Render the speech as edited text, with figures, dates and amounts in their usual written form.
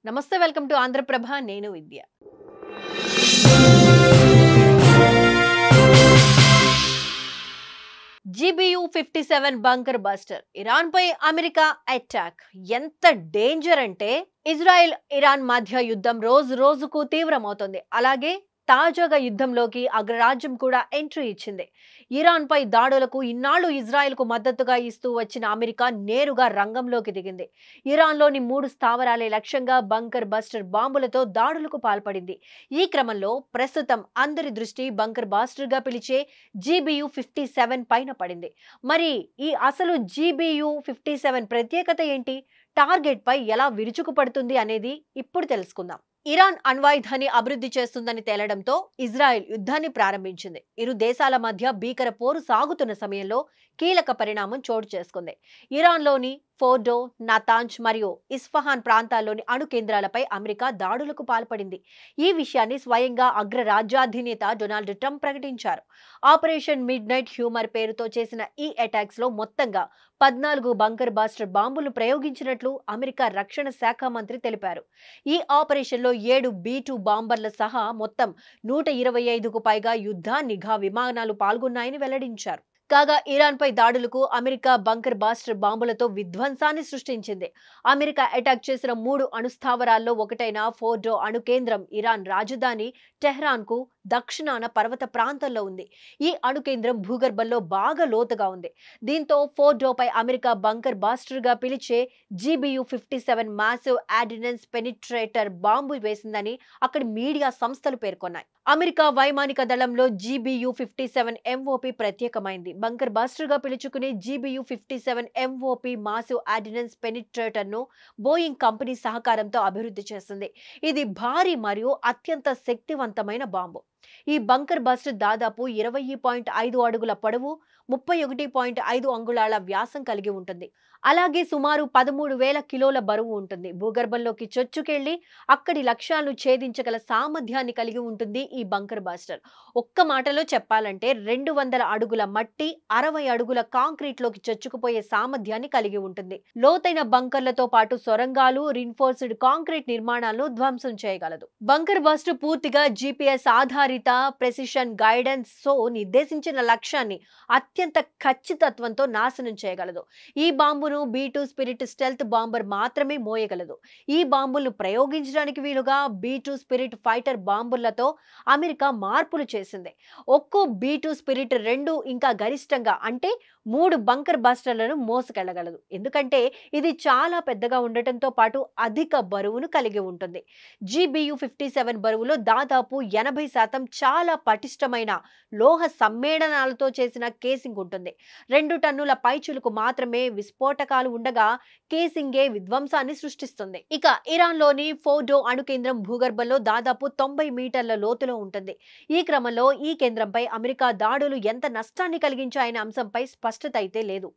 నమస్తే, welcome to Andhra Prabha. నేను Vidya. GBU-57 bunker buster. Iran పై అమెరికా అటాక్. ఎంత డేంజర్ అంటే ఇజ్రాయెల్ ఇరాన్ మధ్య యుద్ధం రోజు రోజుకు తీవ్రమవుతుంది. అలాగే తాజాగా యుద్ధంలోకి అగ్రరాజ్యం కూడా ఎంట్రీ ఇచ్చింది. ఇరాన్ పై దాడులకు ఇన్నాళ్లు ఇజ్రాయెల్ కు మద్దతుగా ఇస్తూ వచ్చిన అమెరికా నేరుగా రంగంలోకి దిగింది. ఇరాన్లోని 3 స్థావరాలే లక్ష్యంగా బంకర్ బస్టర్ బాంబులతో దాడులకు పాల్పడింది. ఈ క్రమంలో ప్రస్తుతం అందరి దృష్టి బంకర్ బాస్టర్ గా పిలిచే GBU-57 పైన పడింది. మరి ఈ అసలు GBU-57 ప్రత్యేకత ఏంటి? టార్గెట్ పై ఎలా విరుచుకుపడుతుంది అనేది ఇప్పుడు తెలుసుకుందాం. ఇరాన్ అణ్వాయుధాన్ని అభివృద్ధి చేస్తుందని తేలడంతో ఇజ్రాయెల్ యుద్ధాన్ని ప్రారంభించింది. ఇరు దేశాల మధ్య భీకర పోరు సాగుతున్న సమయంలో కీలక పరిణామం చోటు చేసుకుంది. ఇరాన్లోని ఫోర్డో, నాతాంజ్ మరియు ఇస్ఫహాన్ ప్రాంతాల్లోని అణు కేంద్రాలపై అమెరికా దాడులకు పాల్పడింది. ఈ విషయాన్ని స్వయంగా అగ్రరాజ్యాధినేత డొనాల్డ్ ట్రంప్ ప్రకటించారు. ఆపరేషన్ మిడ్ నైట్ హ్యూమర్ పేరుతో చేసిన ఈ అటాక్స్ లో మొత్తంగా 14 బంకర్ బాస్టర్ బాంబులు ప్రయోగించినట్లు అమెరికా రక్షణ శాఖ మంత్రి తెలిపారు. ఈ ఆపరేషన్ లో 7 B-2 బాంబర్ల సహా మొత్తం 125కు పైగా యుద్ధ నిఘా విమానాలు పాల్గొన్నాయని వెల్లడించారు. కాగా ఇరాన్ పై దాడులకు అమెరికా బంకర్ బాస్టర్ బాంబులతో విధ్వంసాన్ని సృష్టించింది. అమెరికా అటాక్ చేసిన 3 అణుస్థావరాల్లో ఒకటైన ఫోర్డో అణు కేంద్రం ఇరాన్ రాజధాని టెహ్రాన్ కు దక్షిణాన పర్వత ప్రాంతంలో ఉంది. ఈ అణు కేంద్రం భూగర్భంలో బాగా లోతుగా ఉంది. దీంతో ఫోర్డోపై అమెరికా బంకర్ బాస్టర్ గా పిలిచే GBU-57 మాసివ్ ఆర్డినెన్స్ పెనిట్రేటర్ బాంబు వేసిందని అక్కడి మీడియా సంస్థలు పేర్కొన్నాయి. అమెరికా వైమానిక దళంలో GBU-57 MOP ప్రత్యేకమైంది. బంకర్ బాస్టర్ గా పిలుచుకునే GBU-57 MOP మాసివ్ ఆర్డినెన్స్ పెనిట్రేటర్ ను బోయింగ్ కంపెనీ సహకారంతో అభివృద్ధి చేస్తుంది. ఇది భారీ మరియు అత్యంత శక్తివంతమైన బాంబు. ఈ బంకర్ బాస్టర్ దాదాపు 20.5 అడుగుల పొడవు, 31.5 అంగుళాల వ్యాసం కలిగి ఉంటుంది. అలాగే సుమారు 13,000 కిలోల బరువు ఉంటుంది. భూగర్భంలోకి చొచ్చుకెళ్లి అక్కడి లక్ష్యాలను ఛేదించగల సామర్థ్యాన్ని కలిగి ఉంటుంది ఈ బంకర్ బాస్టర్. ఒక్క మాటలో చెప్పాలంటే 200 అడుగుల మట్టి, 60 అడుగుల కాంక్రీట్ లోకి చొచ్చుకుపోయే సామర్థ్యాన్ని కలిగి ఉంటుంది. లోతైన బంకర్లతో పాటు సొరంగాలు, రిన్ఫోర్స్డ్ కాంక్రీట్ నిర్మాణాలను ధ్వంసం చేయగలదు. బంకర్ బాస్టర్ పూర్తిగా GPS ఆధారిత ప్రెసిషన్ గైడెన్స్ తో నిర్దేశించిన లక్ష్యాన్ని అత్యంత ఖచ్చితత్వంతో నాశనం చేయగలదు. ఈ బాంబును B-2 స్పిరిట్ స్టెల్త్ బాంబర్ మాత్రమే మోయగలదు. ఈ బాంబులను ప్రయోగించడానికి వీలుగా B-2 స్పిరిట్ ఫైటర్ బాంబులతో అమెరికా మార్పులు చేసింది. ఒక్కో B-2 స్పిరిట్ 2 ఇంకా గరిష్టంగా అంటే 3 బంకర్ బాస్టర్లను మోసుకెళ్లగలదు. ఎందుకంటే ఇది చాలా పెద్దగా ఉండటంతో పాటు అధిక బరువును కలిగి ఉంటుంది. GBU-57 బరువులో దాదాపు 80% చాలా పటిష్టమైన లోహ సమ్మేళనాలతో చేసిన కేసింగ్ ఉంటుంది. 2 టన్నుల పైచులకు మాత్రమే విస్ఫోటకాలు ఉండగా కేసింగే విధ్వంసాన్ని సృష్టిస్తుంది. ఇక ఇరాన్ లోని ఫోర్డో అణు కేంద్రం భూగర్భంలో దాదాపు 90 మీటర్ల లోతులో ఉంటుంది. ఈ క్రమంలో ఈ కేంద్రంపై అమెరికా దాడులు ఎంత నష్టాన్ని కలిగించాయనే అంశంపై స్పష్టత అయితే లేదు.